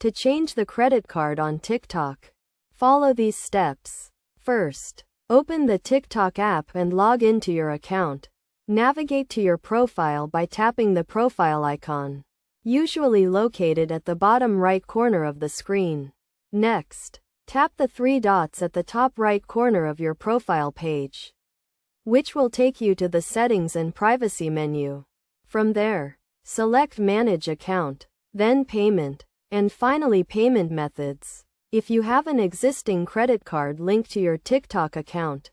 To change the credit card on TikTok, follow these steps. First, open the TikTok app and log into your account. Navigate to your profile by tapping the profile icon, usually located at the bottom right corner of the screen. Next, tap the three dots at the top right corner of your profile page, which will take you to the Settings and Privacy menu. From there, select Manage Account, then Payment, and finally Payment Methods. If you have an existing credit card linked to your TikTok account,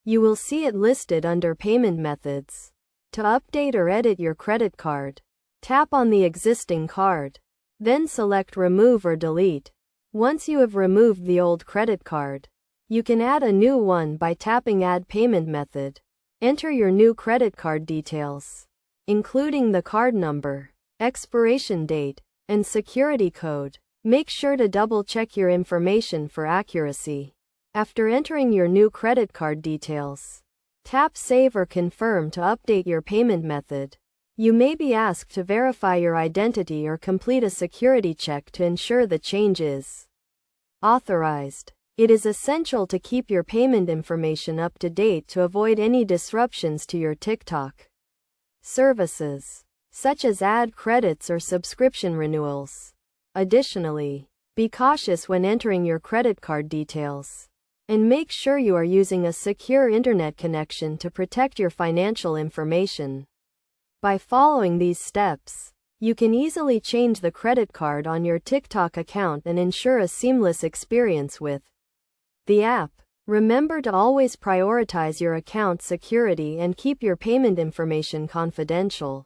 you will see it listed under Payment Methods. To update or edit your credit card, tap on the existing card, then select Remove or Delete. Once you have removed the old credit card, you can add a new one by tapping Add Payment Method. Enter your new credit card details, including the card number, expiration date, and security code. Make sure to double-check your information for accuracy. After entering your new credit card details, tap Save or Confirm to update your payment method. You may be asked to verify your identity or complete a security check to ensure the change is authorized. It is essential to keep your payment information up to date to avoid any disruptions to your TikTok services, such as ad credits or subscription renewals. Additionally, be cautious when entering your credit card details, and make sure you are using a secure internet connection to protect your financial information. By following these steps, you can easily change the credit card on your TikTok account and ensure a seamless experience with the app. Remember to always prioritize your account security and keep your payment information confidential.